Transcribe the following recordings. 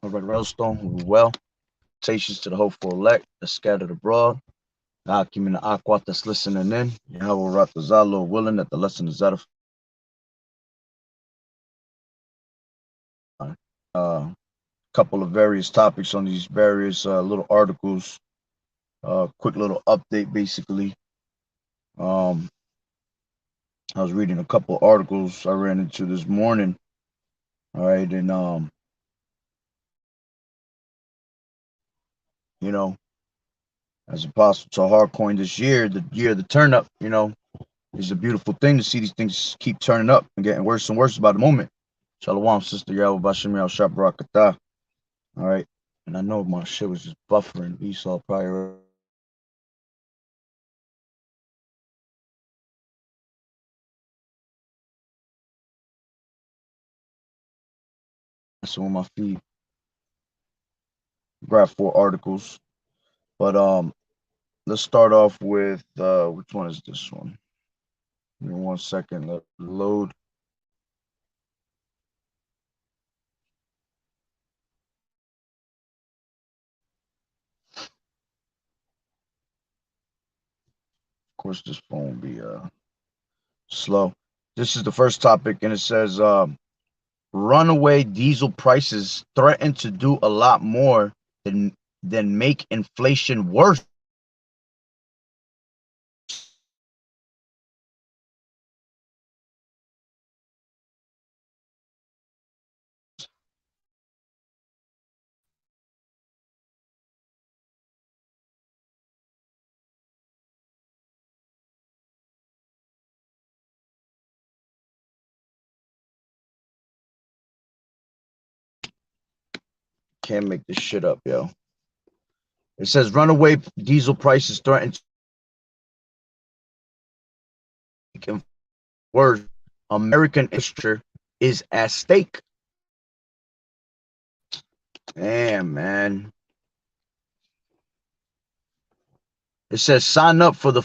All right, Railstone, who well. Salutations to the hopeful elect that's scattered abroad. Akim and the Aquat that's listening in. Yahweh Ratazalo willing that the lesson is edifying. Couple of various topics on these various little articles. Quick little update, basically. Um, I was reading a couple articles I ran into this morning. All right, and you know, as Apostle Tahar coined this year, the year of the turn up. It's a beautiful thing to see these things keep turning up and getting worse and worse by the moment. Shalom, sister Yahweh Bashim Yahweh Shabrakatah. All right. And I know my shit was just buffering. Esau probably messing with my feed. Grab 4 articles. But let's start off with which one is this one? Give me 1 second. Let it load. Of course, this phone will be slow. This is the first topic, and it says runaway diesel prices threaten to do a lot more than make inflation worse. Can't make this shit up, yo. It says runaway diesel prices threaten to make worse. American infrastructure is at stake. Damn, man. It says sign up for the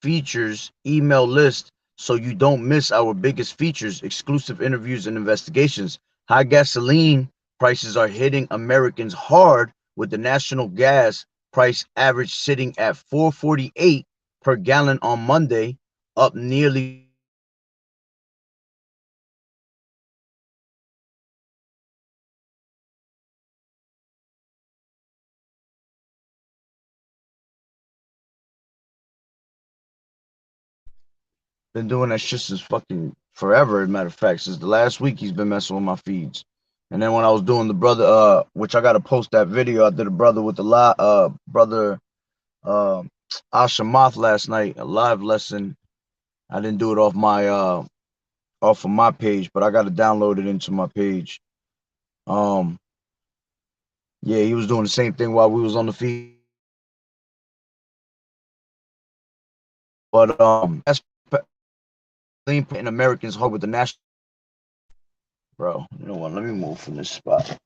features email list so you don't miss our biggest features, exclusive interviews, and investigations. High gasoline prices are hitting Americans hard, with the national gas price average sitting at $4.48 per gallon on Monday, up nearly been doing that shit since fucking forever. As a matter of fact, since the last week he's been messing with my feeds. And then when I was doing the brother, which I gotta post that video, I did a brother with the brother uh Ashamoth last night, a live lesson. I didn't do it off of my page, but I gotta download it into my page. Um yeah, he was doing the same thing while we was on the feed. But that's in Americans hard with the national, bro. You know what? Let me move from this spot.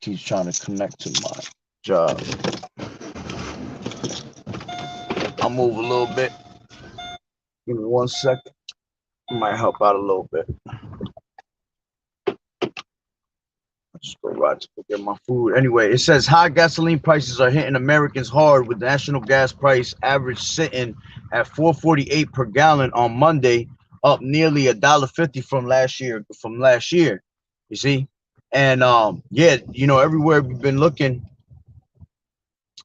He's trying to connect to my job. I'll move a little bit. Give me 1 second. Might help out a little bit. I'll just go right to get my food. Anyway, it says high gasoline prices are hitting Americans hard, with the national gas price average sitting at $4.48 per gallon on Monday, up nearly $1.50 from last year. You see, and yeah, everywhere we've been looking,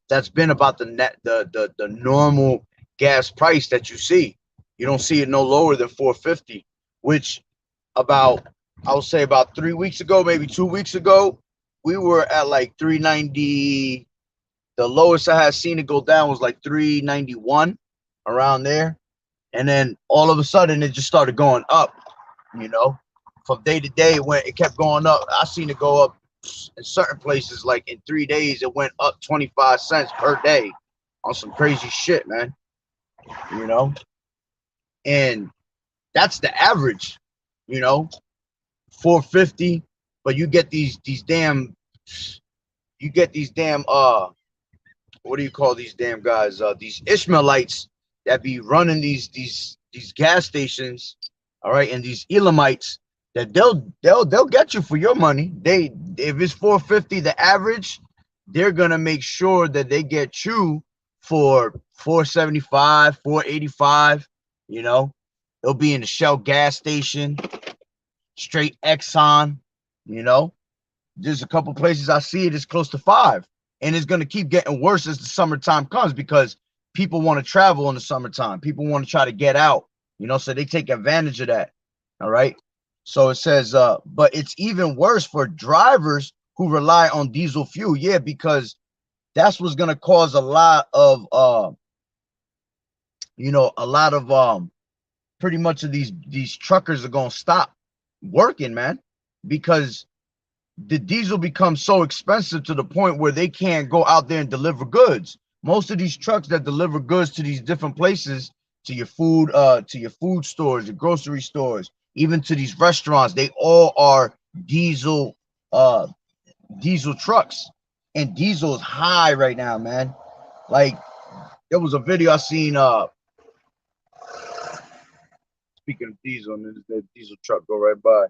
that's been about the normal gas price that you see. You don't see it no lower than 4.50, which about I would say about 3 weeks ago, maybe 2 weeks ago, we were at like 390. The lowest I had seen it go down was like 391, around there. And then all of a sudden it just started going up, you know. From day to day it kept going up. I seen it go up in certain places, like in 3 days, it went up 25 cents per day on some crazy shit, man. You know, and that's the average. You know, 450, but you get these damn what do you call these damn guys? These Ishmaelites that be running these gas stations, all right, and these Elamites that they'll get you for your money. They if it's 450 the average, they're gonna make sure that they get you for 475, 485. You know, it'll be in the Shell gas station, straight Exxon. You know, there's a couple places I see it is close to 5, and it's going to keep getting worse as the summertime comes because people want to travel in the summertime. People want to try to get out, you know, so they take advantage of that. All right. So it says, but it's even worse for drivers who rely on diesel fuel. Yeah, because that's what's going to cause a lot of, a lot of pretty much of these truckers are going to stop working, man, because the diesel becomes so expensive to the point where they can't go out there and deliver goods. Most of these trucks that deliver goods to these different places, to your food stores, your grocery stores, even to these restaurants, they all are uh diesel trucks. And diesel is high right now, man. Like there was a video I seen speaking of diesel, and there's that diesel truck go right by.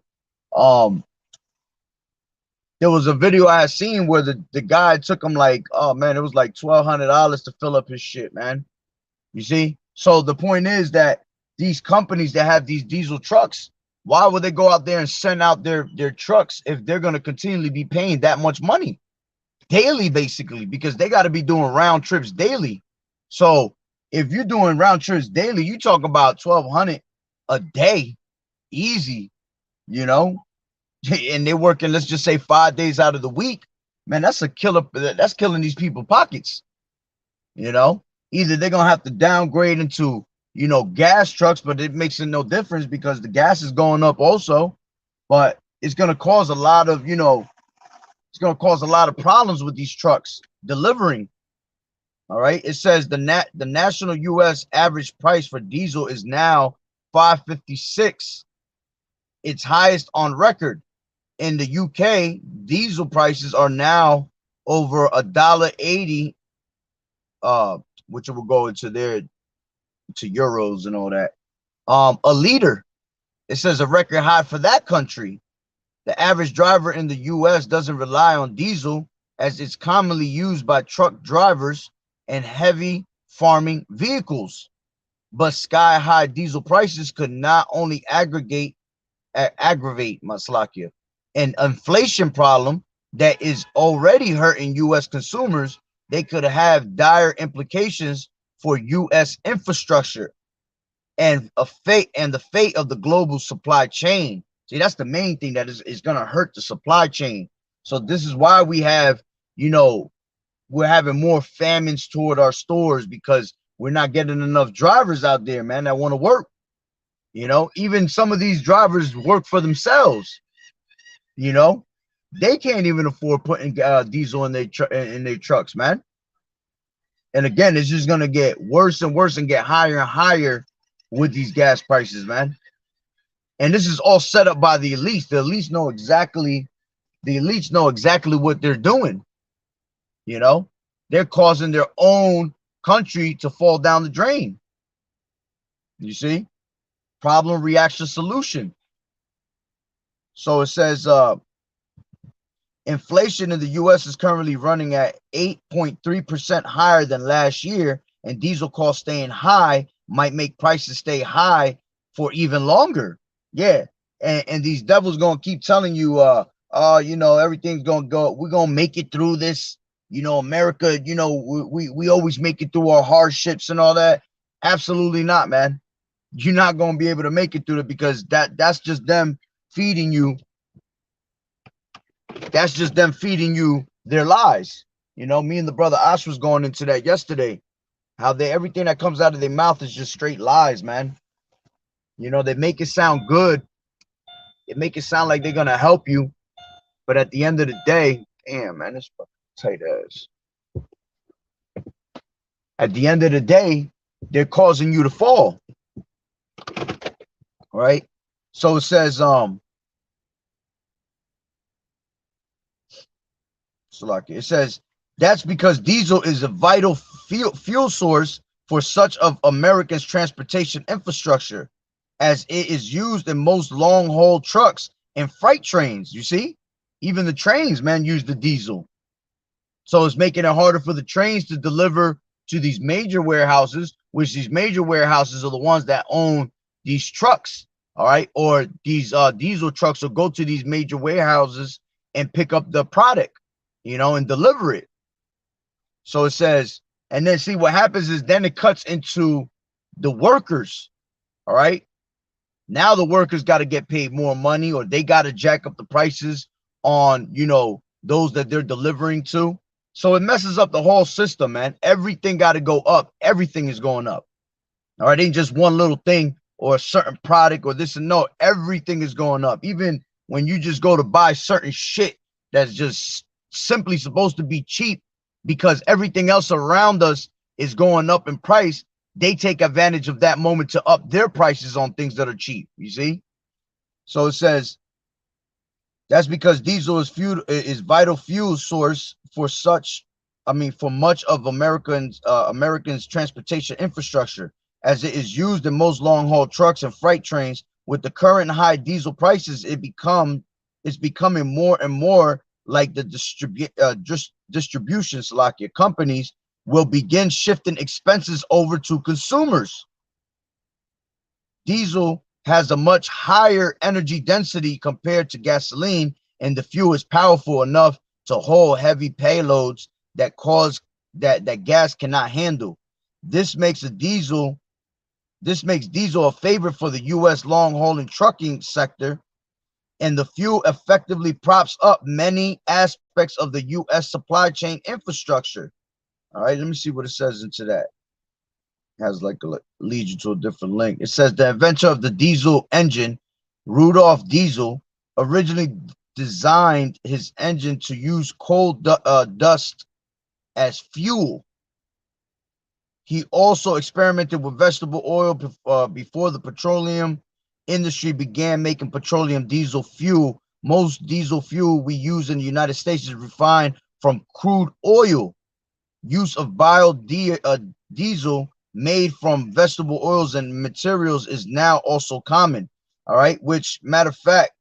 There was a video I had seen where the guy took him like, oh man, it was like $1,200 to fill up his shit, man. You see? So the point is that these companies that have these diesel trucks, why would they go out there and send out their trucks if they're going to continually be paying that much money daily, basically, because they got to be doing round trips daily. So if you're doing round trips daily, you talk about 1,200 a day, easy, you know, and they're working, let's just say 5 days out of the week, man, that's a killer. That's killing these people pockets. You know, either they're gonna have to downgrade into, gas trucks, but it makes it no difference because the gas is going up also. But it's gonna cause a lot of, it's gonna cause a lot of problems with these trucks delivering. All right. It says the national U.S. average price for diesel is now $5.56, its highest on record. In the UK, diesel prices are now over $1.80, which will go into to euros and all that. A liter, it says a record high for that country. The average driver in the US doesn't rely on diesel as it's commonly used by truck drivers and heavy farming vehicles. But sky high diesel prices could not only aggravate Maslakia, an inflation problem that is already hurting U.S. consumers, they could have dire implications for U.S. infrastructure and the fate of the global supply chain. See, that's the main thing that is going to hurt the supply chain. So this is why we have, we're having more famines toward our stores because we're not getting enough drivers out there, man, that want to work. Even some of these drivers work for themselves. They can't even afford putting diesel in their trucks, man. And again, it's just gonna get worse and worse and get higher and higher with these gas prices, man. And this is all set up by the elites. The elites know exactly what they're doing. They're causing their own country to fall down the drain. You see? Problem, reaction, solution. So it says inflation in the U.S. is currently running at 8.3% higher than last year, and diesel costs staying high might make prices stay high for even longer. Yeah, and these devils gonna keep telling you, everything's gonna go. We're gonna make it through this. America. We always make it through our hardships and all that. Absolutely not, man. You're not gonna be able to make it through it because that's just them feeding you. That's just them feeding you their lies. Me and the brother Ash was going into that yesterday. How everything that comes out of their mouth is just straight lies, man. They make it sound good. They make it sound like they're gonna help you, but at the end of the day, damn, man, this fucking tight ass. At the end of the day, they're causing you to fall. All right. So it says, it says That's because diesel is a vital fuel source for such of America's transportation infrastructure, as it is used in most long haul trucks and freight trains. You see, even the trains, man, use the diesel. So it's making it harder for the trains to deliver to these major warehouses, which these major warehouses are the ones that own these trucks. All right. Or these diesel trucks will go to these major warehouses and pick up the product, and deliver it. So it says, and then see what happens is then it cuts into the workers. All right. Now the workers got to get paid more money, or they got to jack up the prices on, those that they're delivering to. So it messes up the whole system, man. Everything got to go up. Everything is going up. All right. It ain't just one little thing or a certain product or this and no. Everything is going up. Even when you just go to buy certain shit that's just simply supposed to be cheap, because everything else around us is going up in price, they take advantage of that moment to up their prices on things that are cheap. You see? So it says that's because diesel is vital fuel source for much of Americans transportation infrastructure, as it is used in most long haul trucks and freight trains. With the current high diesel prices, it's becoming more and more like the distribution companies will begin shifting expenses over to consumers. Diesel has a much higher energy density compared to gasoline, and the fuel is powerful enough to hold heavy payloads that gas cannot handle. This makes diesel a favorite for the U.S. long-haul and trucking sector, and the fuel effectively props up many aspects of the U.S. supply chain infrastructure. All right, let me see what it says into that. It has leads you to a different link. It says the inventor of the diesel engine, Rudolph Diesel, originally designed his engine to use coal dust as fuel. He also experimented with vegetable oil before the petroleum industry began making petroleum diesel fuel. Most diesel fuel we use in the United States is refined from crude oil. Use of biodiesel made from vegetable oils and materials is now also common. All right, which, matter of fact,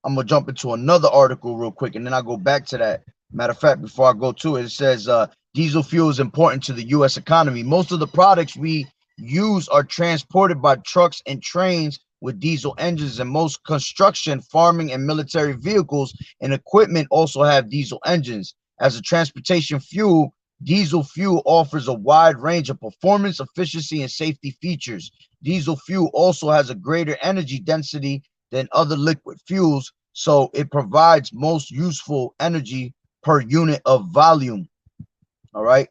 I'm gonna jump into another article real quick, and then I'll go back to that. Matter of fact, before I go to it, it says diesel fuel is important to the U.S. economy. Most of the products we use are transported by trucks and trains with diesel engines, and most construction, farming, and military vehicles and equipment also have diesel engines. As a transportation fuel, diesel fuel offers a wide range of performance, efficiency, and safety features. Diesel fuel also has a greater energy density than other liquid fuels, so it provides most useful energy per unit of volume. All right.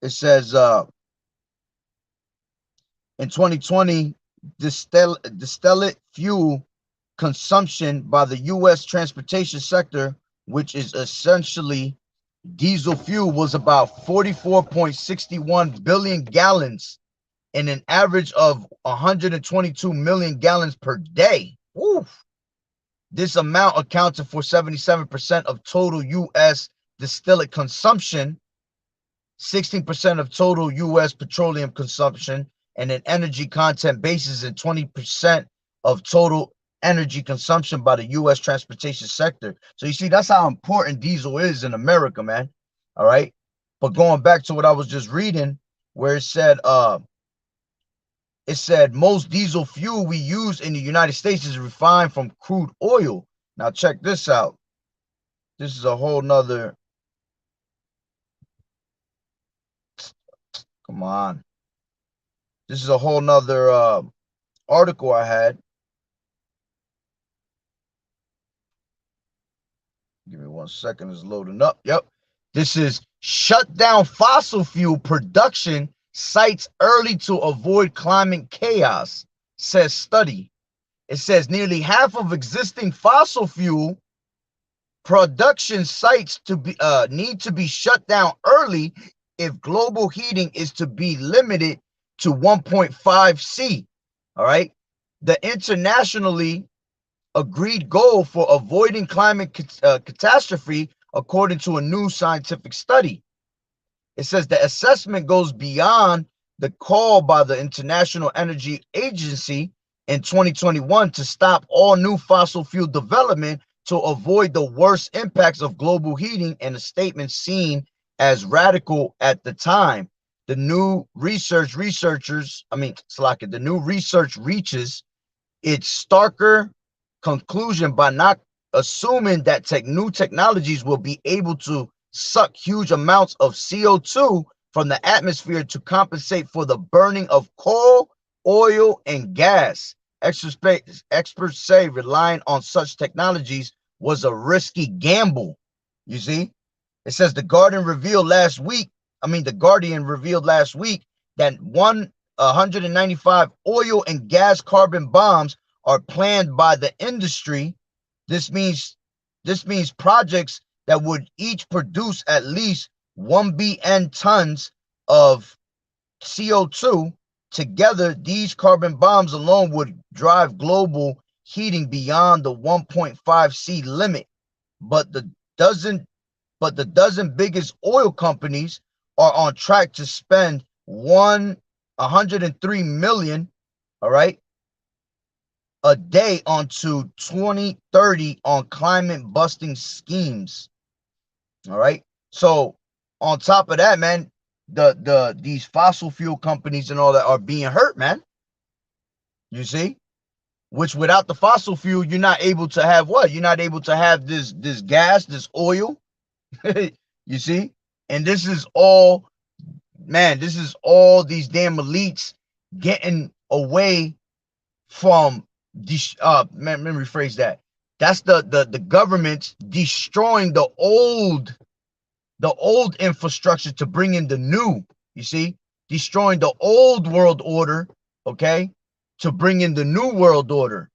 It says in 2020, distillate fuel consumption by the U.S. transportation sector, which is essentially diesel fuel, was about 44.61 billion gallons and an average of 122 million gallons per day. Oof. This amount accounted for 77% of total U.S. distillate consumption, 16% of total U.S. petroleum consumption, and an energy content basis, and 20% of total energy consumption by the U.S. transportation sector. So you see, that's how important diesel is in America, man. All right. But going back to what I was just reading, where it said most diesel fuel we use in the United States is refined from crude oil. Now check this out. This is a whole nother. Come on. This is a whole nother article I had. Give me 1 second. It's loading up. Yep. This is shut down fossil fuel production sites early to avoid climate chaos, says study. It says nearly half of existing fossil fuel production sites need to be shut down early if global heating is to be limited to 1.5 C. All right. The internationally agreed goal for avoiding climate catastrophe, according to a new scientific study. It says the assessment goes beyond the call by the International Energy Agency in 2021 to stop all new fossil fuel development to avoid the worst impacts of global heating, in a statement seen as radical at the time. The new research reaches its starker conclusion by not assuming that new technologies will be able to suck huge amounts of CO2 from the atmosphere to compensate for the burning of coal, oil, and gas. Experts say relying on such technologies was a risky gamble. You see, it says the Guardian revealed last week that 195 oil and gas carbon bombs are planned by the industry. This means projects that would each produce at least 1 BN tons of CO2. Together, these carbon bombs alone would drive global heating beyond the 1.5 C limit. But the dozen biggest oil companies are on track to spend 103 million, all right, a day onto 2030 on climate busting schemes. All right. So on top of that, man, these fossil fuel companies and all that are being hurt, man. You see, which without the fossil fuel, you're not able to have what? You're not able to have this gas, this oil. You see, and this is all these damn elites getting away from this. Let me rephrase that. That's the government destroying the old infrastructure to bring in the new. You see, destroying the old world order, okay, to bring in the new world order.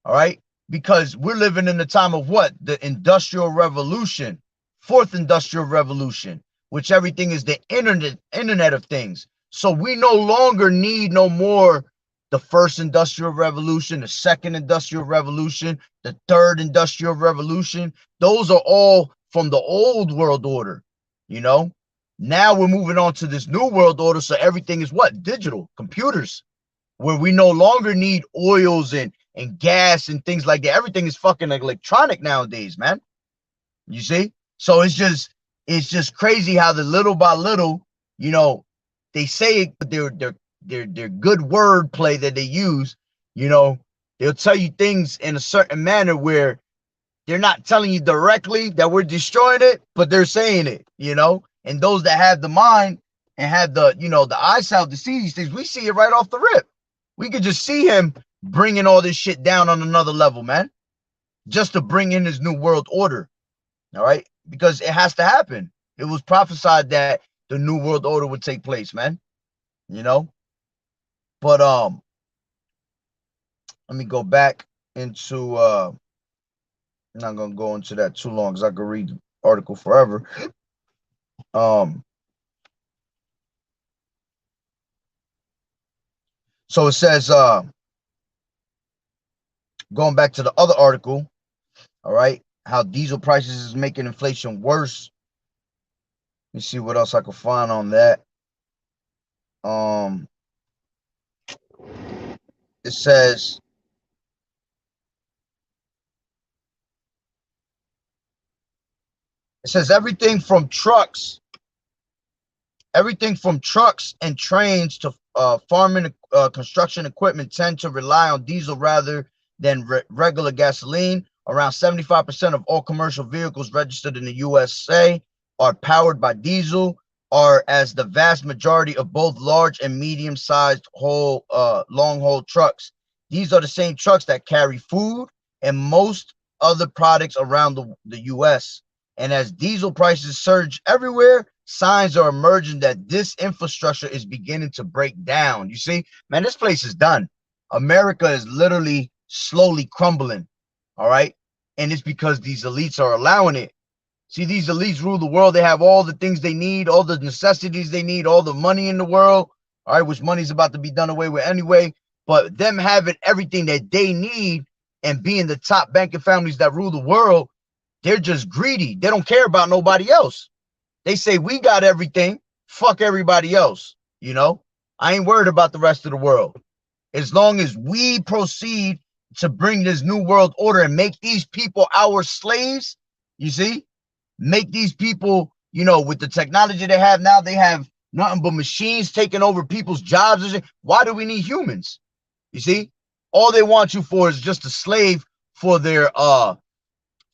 All right, because we're living in the time of what? The Industrial Revolution, fourth Industrial Revolution, which everything is the internet of things. So we no longer need no more the first Industrial Revolution, the second Industrial Revolution, the third Industrial Revolution. Those are all from the old world order. You know, now we're moving on to this new world order. So everything is what? Digital computers, where we no longer need oils and gas and things like that. Everything is fucking electronic nowadays, man. You see? So it's just crazy how the little by little, you know, they say it, but they're good word play that they use. You know, they'll tell you things in a certain manner where they're not telling you directly that we're destroying it, but they're saying it, you know. And those that have the mind and have the, you know, the eyesight to see these things, we see it right off the rip. We could just see him bringing all this shit down on another level, man, just to bring in his new world order. All right, because it has to happen. It was prophesied that the new world order would take place, man. You know, but let me go back into I'm not gonna go into that too long because I could read the article forever. So it says, going back to the other article, all right, how diesel prices is making inflation worse. Let me see what else I can find on that. It says, everything from trucks and trains to farming, construction equipment tend to rely on diesel rather than regular gasoline. Around 75% of all commercial vehicles registered in the USA are powered by diesel, as the vast majority of both large and medium-sized long-haul trucks. These are the same trucks that carry food and most other products around the US. And as diesel prices surge everywhere, signs are emerging that this infrastructure is beginning to break down. You see, man, this place is done. America is literally slowly crumbling. All right. And it's because these elites are allowing it. See, these elites rule the world. They have all the things they need, all the necessities they need, all the money in the world. All right, which money's about to be done away with anyway. But them having everything that they need and being the top banking families that rule the world, they're just greedy. They don't care about nobody else. They say, we got everything. Fuck everybody else. You know, I ain't worried about the rest of the world. As long as we proceed to bring this new world order and make these people our slaves, you see, make these people, you know, with the technology they have now, they have nothing but machines taking over people's jobs. Why do we need humans? You see, all they want you for is just a slave for their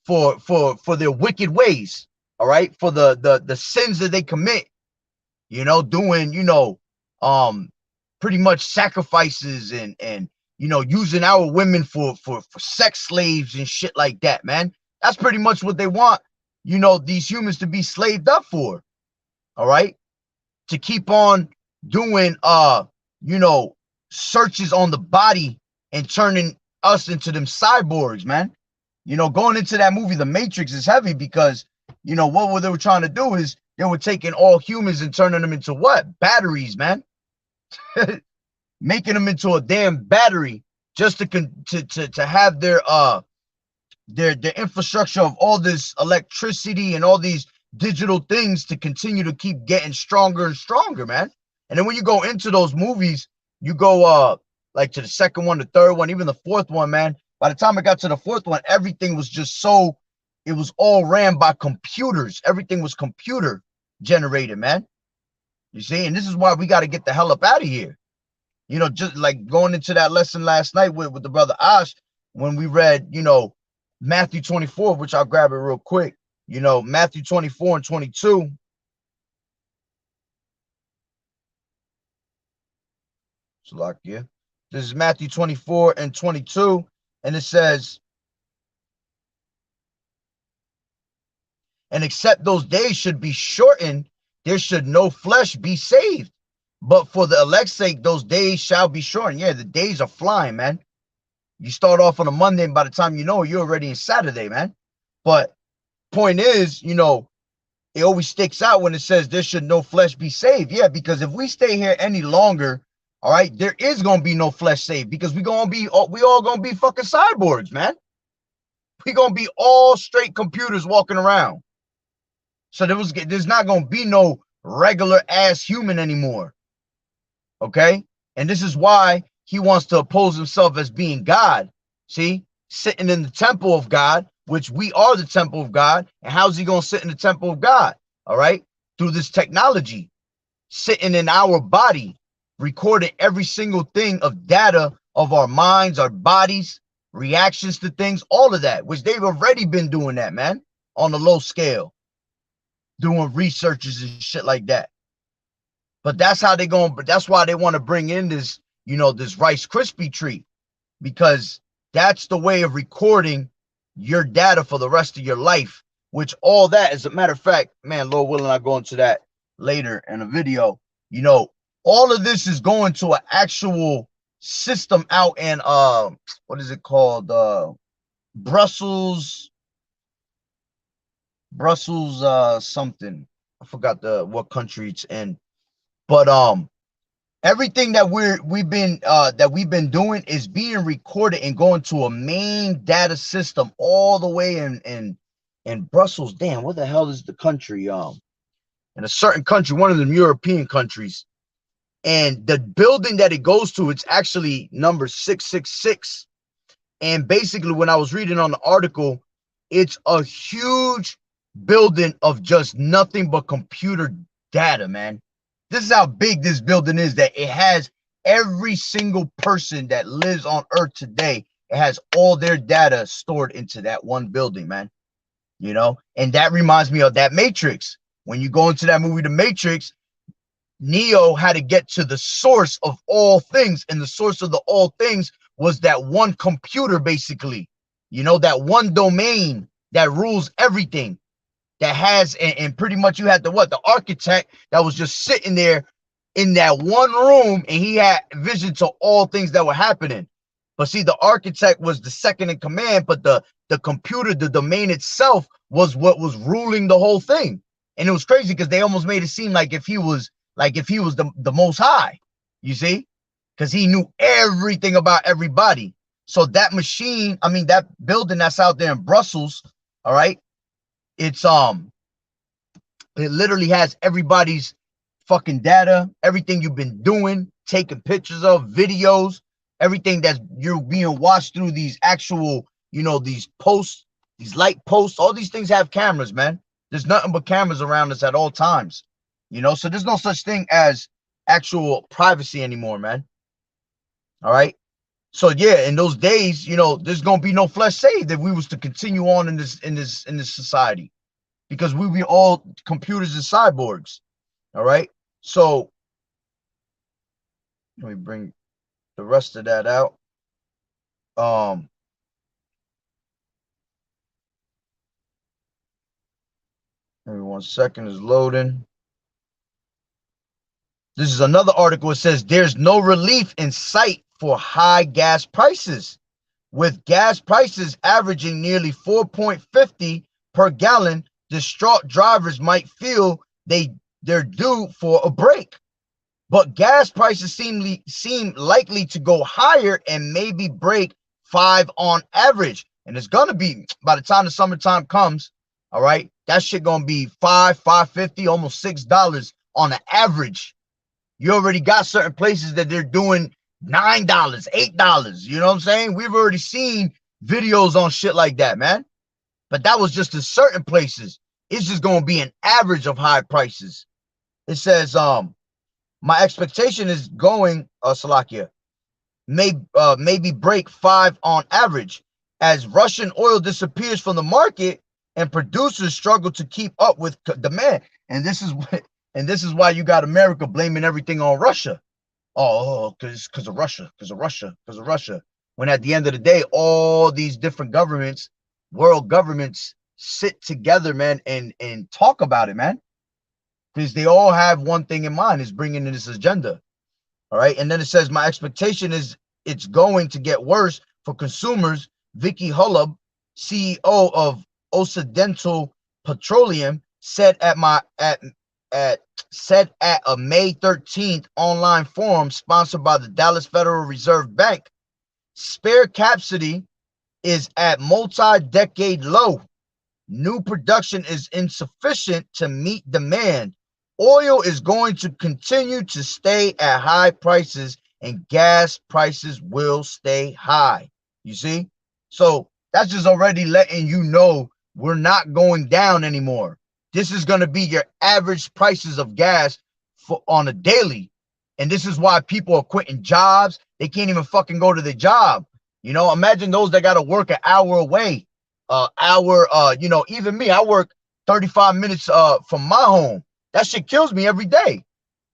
for their wicked ways. All right, for the sins that they commit, you know, doing, you know, pretty much sacrifices and you know, using our women for sex slaves and shit like that, man. That's pretty much what they want, you know, these humans to be slaved up for. All right, to keep on doing you know, searches on the body and turning us into them cyborgs, man. You know, going into that movie The Matrix is heavy because, you know, what they were trying to do is they were taking all humans and turning them into what? Batteries, man. Making them into a damn battery just to have their infrastructure of all this electricity and all these digital things to continue to keep getting stronger and stronger, man. And then when you go into those movies, you go like to the second one, the third one, even the fourth one, man. By the time I got to the fourth one, everything was just so, it was all ran by computers. Everything was computer generated, man. You see, and this is why we got to get the hell up out of here. You know, just like going into that lesson last night with the brother Ash, when we read, you know, Matthew 24, which I'll grab it real quick. You know, Matthew 24 and 22. Salakia. This is Matthew 24 and 22. And it says, and except those days should be shortened, there should no flesh be saved. But for the elect's sake, those days shall be shortened. Yeah, the days are flying, man. You start off on a Monday, and by the time you know, you're already in Saturday, man. But point is, you know, it always sticks out when it says there should no flesh be saved. Yeah, because if we stay here any longer, all right, there is gonna be no flesh saved because we all gonna be fucking cyborgs, man. We gonna be all straight computers walking around. So there's not gonna be no regular ass human anymore. Okay, and this is why he wants to oppose himself as being God. See, sitting in the temple of God, which we are the temple of God. And how's he gonna sit in the temple of God? All right, through this technology, sitting in our body, recording every single thing of data of our minds, our bodies, reactions to things, all of that, which they've already been doing that, man, on a low scale, doing researches and shit like that. But that's how they're going. But that's why they want to bring in this, you know, this Rice Krispie treat, because that's the way of recording your data for the rest of your life. Which all that, as a matter of fact, man, Lord willing, I'll go into that later in a video. You know, all of this is going to an actual system out in what is it called? Brussels something. I forgot what country it's in. But everything that we've been doing is being recorded and going to a main data system all the way in Brussels. Damn, what the hell is the country? In a certain country, one of them European countries. And the building that it goes to, it's actually number 666. And basically, when I was reading on the article, it's a huge building of just nothing but computer data, man. This is how big this building is, that it has every single person that lives on Earth today. It has all their data stored into that one building, man. You know, and that reminds me of that Matrix. When you go into that movie, The Matrix, Neo had to get to the source of all things, and the source of the all things was that one computer, basically. You know, that one domain that rules everything. That has, and pretty much you had the architect that was just sitting there in that one room, and he had vision to all things that were happening. But see, the architect was the second in command, but the computer, the domain itself, was what was ruling the whole thing. And it was crazy because they almost made it seem like if he was the most high, you see, because he knew everything about everybody. So that machine, I mean, that building that's out there in Brussels, all right, it's it literally has everybody's fucking data, everything you've been doing, taking pictures of, videos, everything that's you're being watched through these actual, you know, these posts, these light posts, all these things have cameras, man. There's nothing but cameras around us at all times, you know, so there's no such thing as actual privacy anymore, man. All right. So yeah, in those days, you know, there's gonna be no flesh saved if we was to continue on in this society, because we be all computers and cyborgs. All right. So let me bring the rest of that out. Um, maybe 1 second is loading. This is another article. It says there's no relief in sight for high gas prices. With gas prices averaging nearly 4.50 per gallon, distraught drivers might feel they're due for a break. But gas prices seem likely to go higher and maybe break 5 on average. And it's gonna be, by the time the summertime comes, all right, that shit gonna be 5.50, almost $6 on an average. You already got certain places that they're doing $9, $8. You know what I'm saying? We've already seen videos on shit like that, man. But that was just in certain places. It's just gonna be an average of high prices. It says, my expectation is going, Salakia, maybe break 5 on average as Russian oil disappears from the market and producers struggle to keep up with demand. And this is why you got America blaming everything on Russia. Oh, because of Russia, because of Russia, because of Russia. When at the end of the day, all these different governments, world governments, sit together, man, and talk about it, man, because they all have one thing in mind: is bringing in this agenda. All right. And then it says, my expectation is it's going to get worse for consumers. Vicky Hullab, CEO of Occidental Petroleum, said said at a May 13th online forum sponsored by the Dallas Federal Reserve Bank. Spare capacity is at multi-decade low. New production is insufficient to meet demand. Oil is going to continue to stay at high prices and gas prices will stay high. You see? So that's just already letting you know we're not going down anymore. This is going to be your average prices of gas on a daily. And this is why people are quitting jobs. They can't even fucking go to the job. You know, imagine those that got to work an hour away. You know, even me, I work 35 minutes from my home. That shit kills me every day.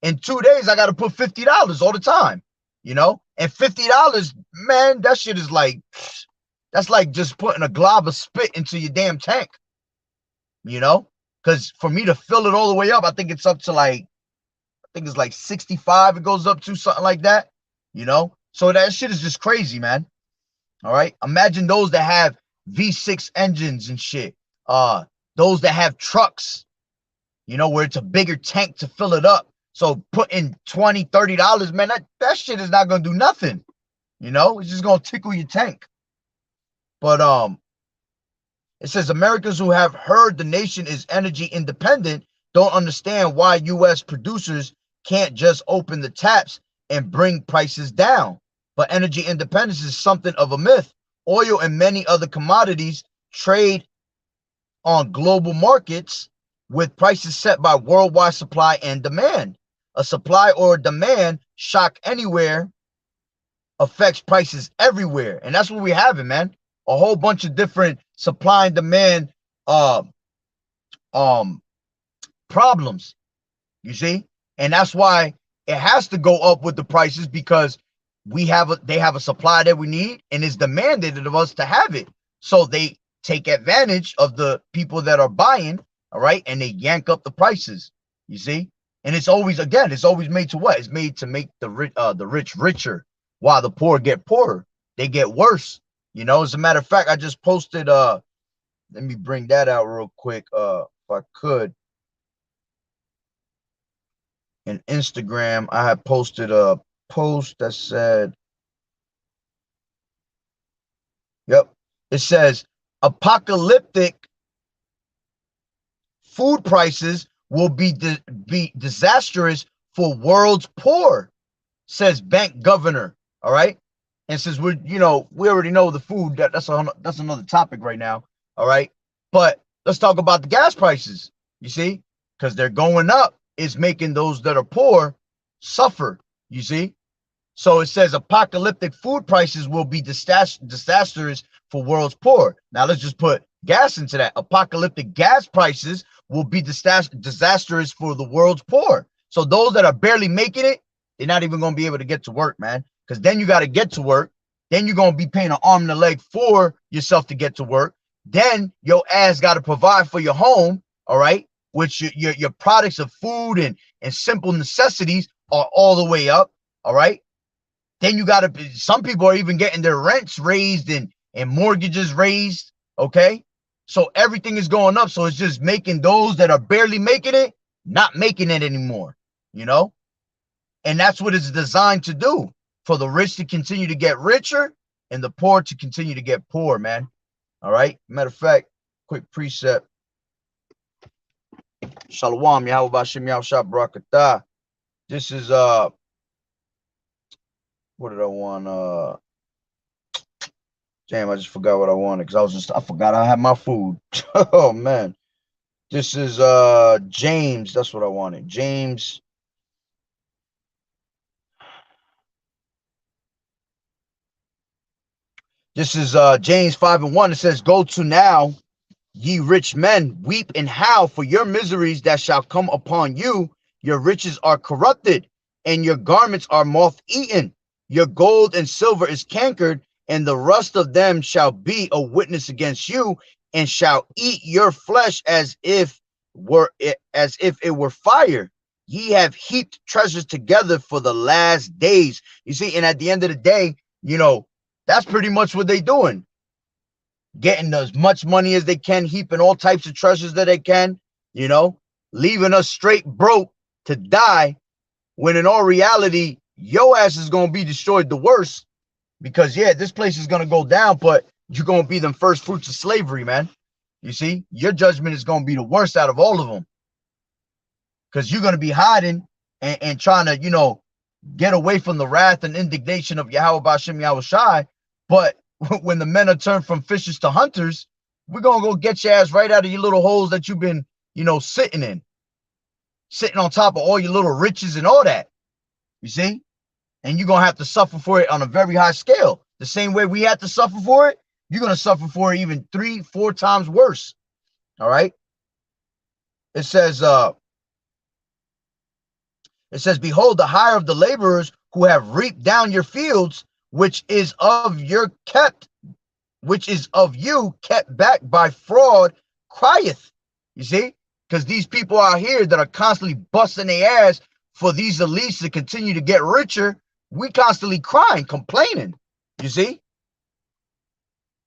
In 2 days, I gotta put $50 all the time, you know? And $50, man, that shit is like, that's like just putting a glob of spit into your damn tank, you know? Because for me to fill it all the way up, I think it's up to like, I think it's like 65 it goes up to, something like that, you know? So that shit is just crazy, man. All right. Imagine those that have V6 engines and shit. Those that have trucks, you know, where it's a bigger tank to fill it up. So put in $20, $30, man, that shit is not gonna do nothing. You know, it's just gonna tickle your tank. But it says Americans who have heard the nation is energy independent don't understand why US producers can't just open the taps and bring prices down. But energy independence is something of a myth. Oil and many other commodities trade on global markets with prices set by worldwide supply and demand. A supply or a demand shock anywhere affects prices everywhere. And that's what we have, man. A whole bunch of different supply and demand uh um problems, you see? And that's why it has to go up with the prices, because they have a supply that we need and it's demanded of us to have it. So they take advantage of the people that are buying, all right, and they yank up the prices, you see? And it's always, again, it's always made to what? It's made to make the rich richer while the poor get poorer. They get worse. You know, as a matter of fact, I just posted let me bring that out real quick if I could. In Instagram, I had posted a post that said, Yep. It says apocalyptic food prices will be disastrous for world's poor, says bank governor. All right. And since we already know the food, that's another topic right now. All right. But let's talk about the gas prices. You see, because they're going up is making those that are poor suffer. You see, so it says apocalyptic food prices will be disastrous for world's poor. Now let's just put gas into that. Apocalyptic gas prices will be disastrous for the world's poor. So those that are barely making it, they're not even going to be able to get to work, man. Because then you got to get to work. Then you're going to be paying an arm and a leg for yourself to get to work. Then your ass got to provide for your home, all right? Which your products of food and simple necessities are all the way up, all right? Then you got to, some people are even getting their rents raised and mortgages raised. Okay. So everything is going up. So it's just making those that are barely making it, not making it anymore, you know? And that's what it's designed to do, for the rich to continue to get richer and the poor to continue to get poor, man. All right. Matter of fact, quick precept. Shalom, Yahweh Bashem Yahweh Barakatah. This is what did I want? Damn, I just forgot what I wanted because I forgot I had my food. Oh man. This is James. That's what I wanted. James. This is James 5:1. It says, "Go to now, ye rich men, weep and howl for your miseries that shall come upon you. Your riches are corrupted, and your garments are moth eaten. Your gold and silver is cankered, and the rust of them shall be a witness against you, and shall eat your flesh as if it were fire. Ye have heaped treasures together for the last days." You see, and at the end of the day, that's pretty much what they're doing, getting as much money as they can, heaping all types of treasures that they can, you know, leaving us straight broke to die, when in all reality, your ass is going to be destroyed the worst. Because, yeah, this place is going to go down, but you're going to be the first fruits of slavery, man. You see, your judgment is going to be the worst out of all of them. Because you're going to be hiding and trying to, get away from the wrath and indignation of Yahweh Bashem Yahweh Shai. But when the men are turned from fishers to hunters, we're going to go get your ass right out of your little holes that you've been, sitting in. Sitting on top of all your little riches and all that. You see? And you're going to have to suffer for it on a very high scale. The same way we had to suffer for it, you're going to suffer for it even 3-4 times worse. All right? It says, behold, the hire of the laborers who have reaped down your fields, which is of you kept back by fraud, crieth. You see? Because these people out here that are constantly busting their ass for these elites to continue to get richer, we constantly crying, complaining. You see?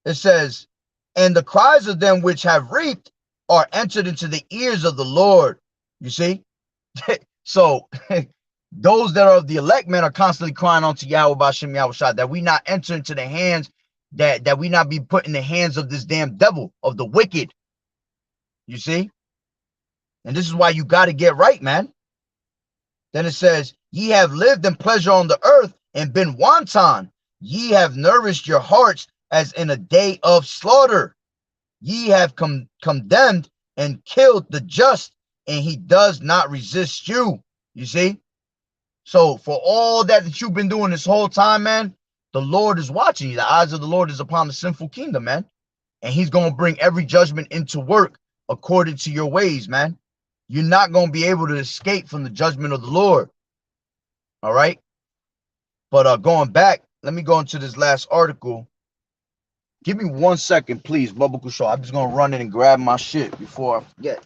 It says, and the cries of them which have reaped are entered into the ears of the Lord. You see? So those that are of the elect men are constantly crying unto Yahweh Bashem Yahweh Shah, that we not enter into the hands, that we not be put in the hands of this damn devil, of the wicked. You see? And this is why you got to get right, man. Then it says, ye have lived in pleasure on the earth and been wanton. Ye have nourished your hearts as in a day of slaughter. Ye have condemned and killed the just, and he does not resist you. You see? So for all that you've been doing this whole time, man, the Lord is watching you. The eyes of the Lord is upon the sinful kingdom, man. And he's going to bring every judgment into work according to your ways, man. You're not going to be able to escape from the judgment of the Lord. All right? But going back, let me go into this last article. Give me 1 second, please, Bubba Kushaw. I'm just going to run in and grab my shit before I forget.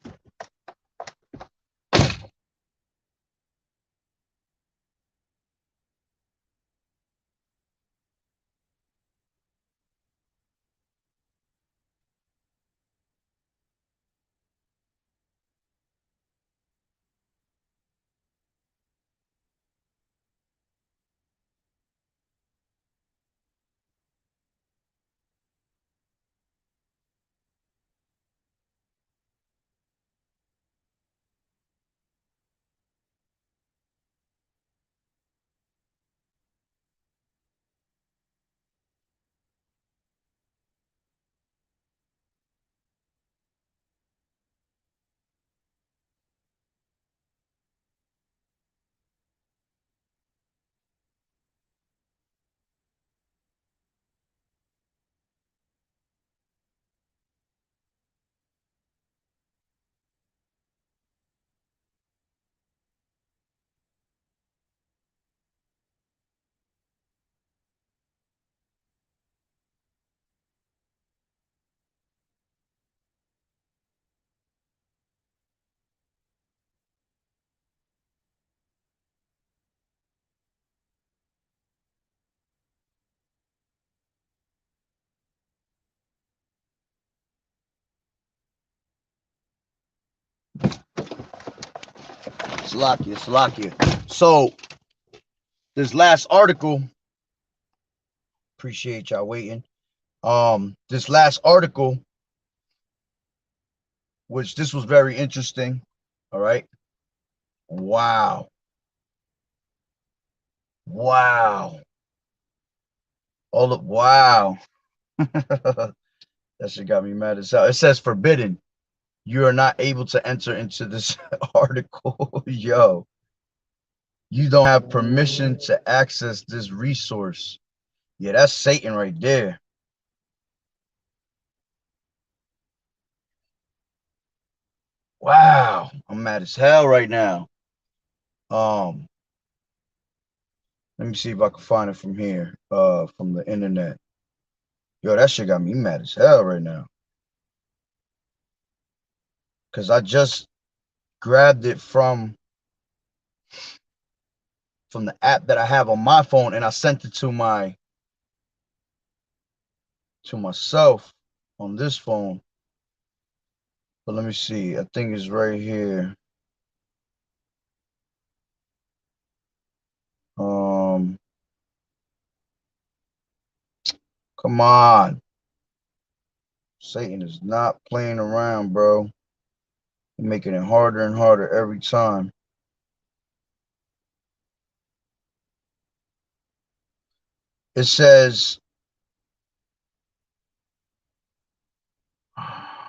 Slovakia. So this last article, appreciate y'all waiting. This last article, which this was very interesting. All right. Wow. Wow. Wow. That shit got me mad as hell. It says forbidden. You are not able to enter into this article. Yo, you don't have permission to access this resource. Yeah, that's Satan right there. Wow, I'm mad as hell right now. Um, Let me see if I can find it from here, from the internet. Yo, that shit got me mad as hell right now. Cause I just grabbed it from the app that I have on my phone and I sent it to myself on this phone. But let me see. I think it's right here. Um, Come on. Satan is not playing around, bro. He's making it harder and harder every time. It says, I'm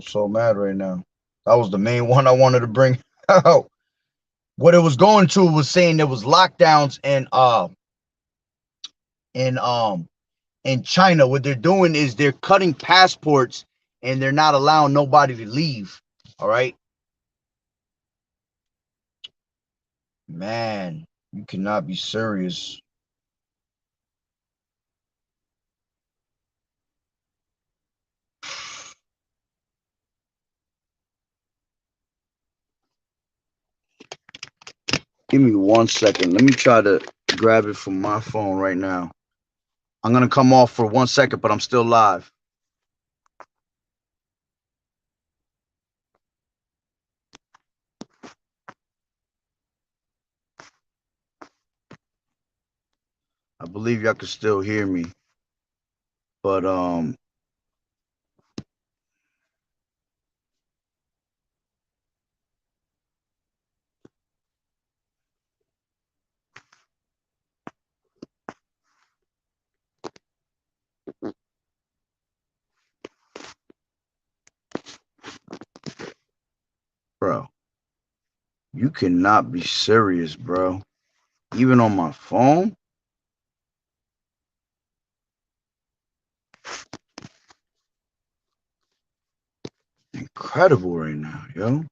so mad right now. That was the main one I wanted to bring out. What it was going to was saying there was lockdowns in in China. What they're doing is they're cutting passports and they're not allowing nobody to leave. All right. Man, you cannot be serious. Give me 1 second. Let me try to grab it from my phone right now. I'm gonna come off for 1 second, but I'm still live. I believe y'all can still hear me, but bro, you cannot be serious, bro. Even on my phone, incredible right now, yo.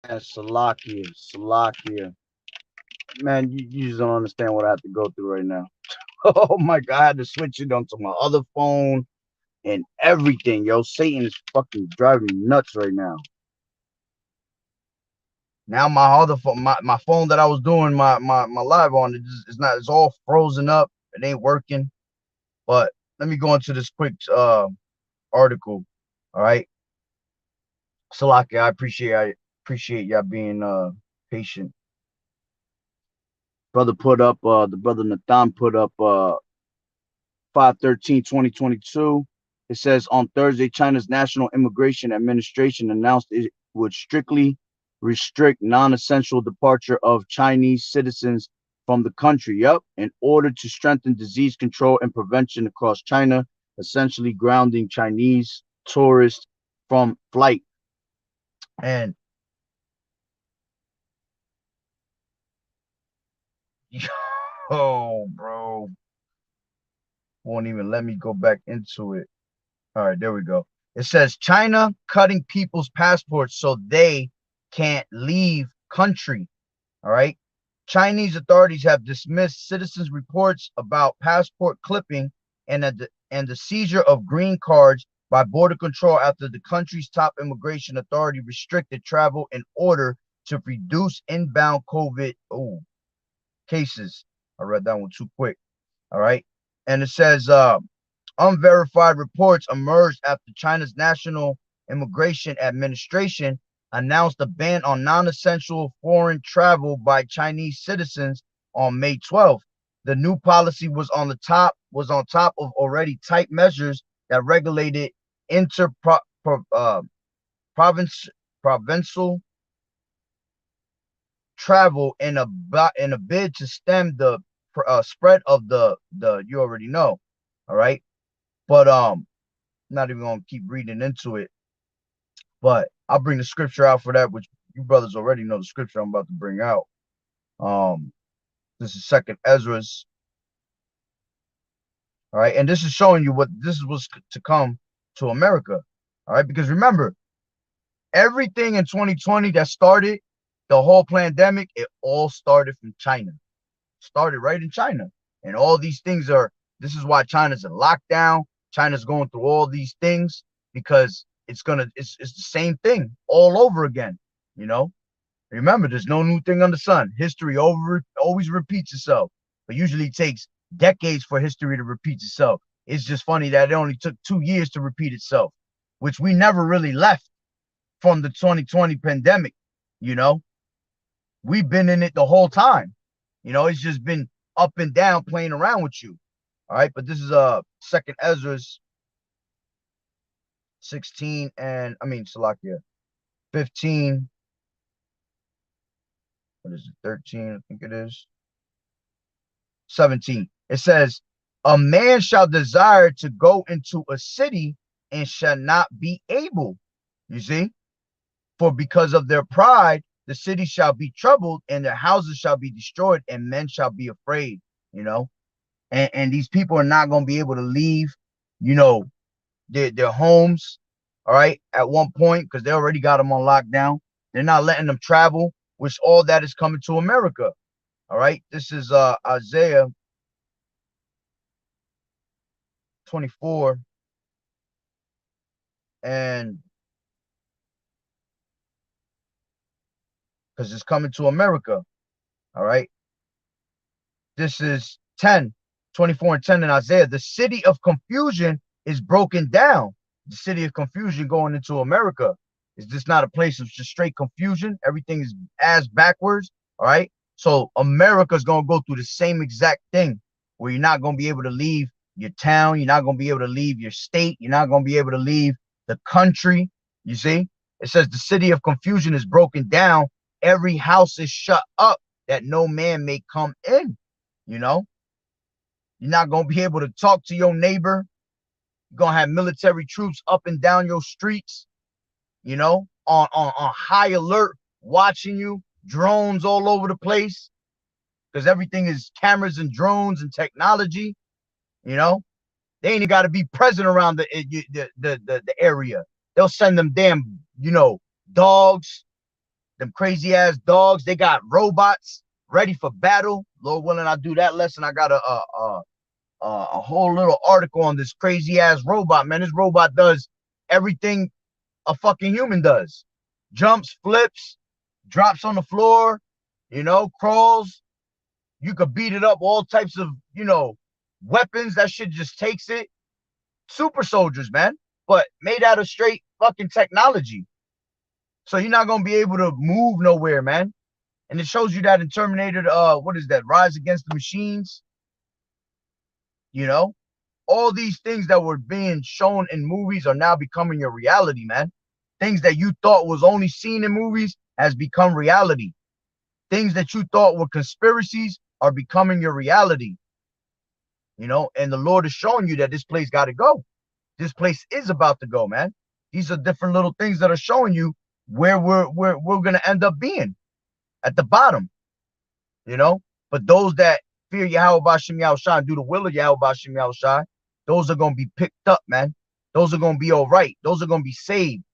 Salakia. Man, you just don't understand what I have to go through right now. Oh my God, I had to switch it onto my other phone and everything. Yo, Satan is fucking driving me nuts right now. Now my other phone, my phone that I was doing my live on, it's not, it's all frozen up. It ain't working. But let me go into this quick article. All right. Salaki, I appreciate y'all being patient. Brother put up the brother Nathan put up 5/13/2022. It says on Thursday, China's National Immigration Administration announced it would strictly restrict non-essential departure of Chinese citizens from the country. Yep, in order to strengthen disease control and prevention across China, essentially grounding Chinese tourists from flight. And oh, bro, won't even let me go back into it. All right, there we go. It says China cutting people's passports so they can't leave country. All right. Chinese authorities have dismissed citizens' reports about passport clipping and the seizure of green cards by border control after the country's top immigration authority restricted travel in order to reduce inbound COVID cases. I read that one too quick. All right. And it says unverified reports emerged after China's National Immigration Administration announced a ban on non-essential foreign travel by Chinese citizens on May 12th. The new policy was on top of already tight measures that regulated inter province provincial travel in a bid to stem the spread of the you already know. All right. But not even gonna keep reading into it. But I'll bring the scripture out for that, which you brothers already know the scripture I'm about to bring out. Um, this is Second Ezra's. All right, and this is showing you what this was to come to America. All right, because remember, everything in 2020 that started the whole pandemic, it all started from China. Started right in China, and all these things are. This is why China's in lockdown. China's going through all these things because it's the same thing all over again. You know, remember, there's no new thing under the sun. History always repeats itself, but usually it takes decades for history to repeat itself. It's just funny that it only took 2 years to repeat itself, which we never really left from the 2020 pandemic. You know, we've been in it the whole time. You know, it's just been up and down playing around with you. All right, but this is Second Ezra's 16 and I mean Salakia 15. What is it? 13, I think it is. 17. It says, a man shall desire to go into a city and shall not be able. You see? For because of their pride, the city shall be troubled, and their houses shall be destroyed, and men shall be afraid. You know, and these people are not going to be able to leave, you know, their homes. All right, at one point, because they already got them on lockdown. They're not letting them travel, which all that is coming to America. All right, this is Isaiah 24, and because it's coming to America. All right, this is 10, 24 and 10 in Isaiah. The city of confusion is broken down. The city of confusion going into America. Is this not a place of just straight confusion? Everything is as backwards. All right. So America's going to go through the same exact thing where you're not going to be able to leave your town. You're not going to be able to leave your state. You're not going to be able to leave the country. You see, it says the city of confusion is broken down. Every house is shut up that no man may come in. You know, you're not going to be able to talk to your neighbor. You're going to have military troops up and down your streets, you know, on high alert, watching you, drones all over the place, because everything is cameras and drones and technology. You know, they ain't even got to be present around the area. They'll send them damn, you know, dogs, them crazy ass dogs. They got robots ready for battle. Lord willing, I do that lesson. I got a whole little article on this crazy ass robot, man. This robot does everything a fucking human does. Jumps, flips, drops on the floor, crawls. You could beat it up, all types of, weapons. That shit just takes it. Super soldiers, man, but made out of straight fucking technology. So you're not gonna be able to move nowhere, man. And it shows you that in Terminator, what is that? Rise Against the Machines. All these things that were being shown in movies are now becoming your reality, man. Things that you thought was only seen in movies has become reality. Things that you thought were conspiracies are becoming your reality. And the Lord is showing you that this place got to go. This place is about to go, man. These are different little things that are showing you where we're gonna end up being at the bottom. But those that fear Yahweh Bashim Yahushua and do the will of Yahweh Bashim Yahushua, those are gonna be picked up, man. Those are gonna be all right. Those are gonna be saved.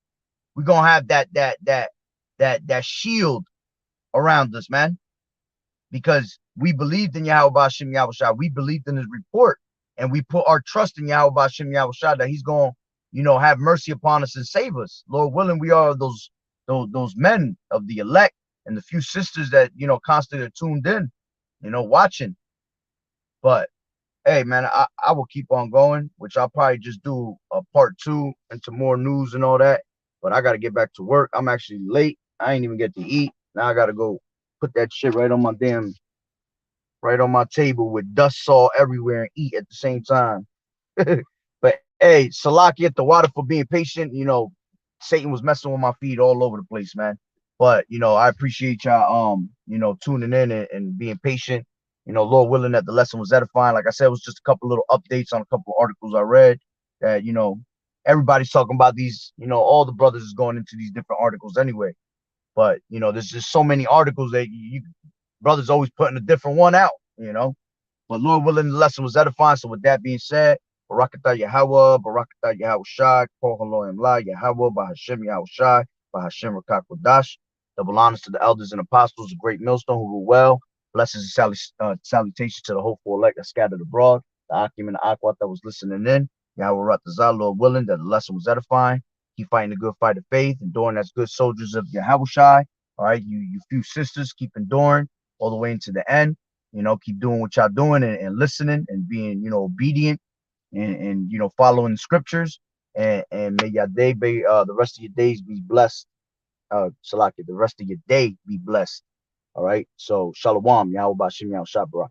We're gonna have that shield around us, man. Because we believed in Yahweh Bashim Yahushua. We believed in his report. And we put our trust in Yahweh Bashim Yahushua that he's gonna, have mercy upon us and save us. Lord willing, we are those men of the elect and the few sisters that, constantly are tuned in, watching. But hey, man, I will keep on going, which I'll probably just do a part 2 into more news and all that. But I got to get back to work. I'm actually late. I ain't even get to eat. Now I got to go put that shit right on my table with dust saw everywhere and eat at the same time. But hey, Salaki at the water for being patient. Satan was messing with my feet all over the place, man. But I appreciate y'all tuning in and being patient. Lord willing that the lesson was edifying. Like I said, it was just a couple little updates on a couple of articles I read that, everybody's talking about these, all the brothers is going into these different articles anyway. But, there's just so many articles that you brothers always putting a different one out, But Lord willing, the lesson was edifying. So with that being said, Barakatah Yahweh, Barakatah Yahweh Shai, Kol Haloim La, Yahweh, Bahashem Yahweh Shai, Bahashem Rakak Wadash. Double honors to the elders and apostles, the great millstone who rule well. Blessings and salutations to the hopeful elect that scattered abroad, the Akim and the Akwat that was listening in. Yahweh Ratazah, Lord willing, that the lesson was edifying. Keep fighting the good fight of faith, enduring as good soldiers of Yahweh Shai. All right, you few sisters, keep enduring all the way into the end. Keep doing what y'all doing and listening and being, obedient and following the scriptures. And may your day be the rest of your days be blessed. Salaki, the rest of your day be blessed. All right. So Shalom, Yahweh Bashim Yahweh Shabrak.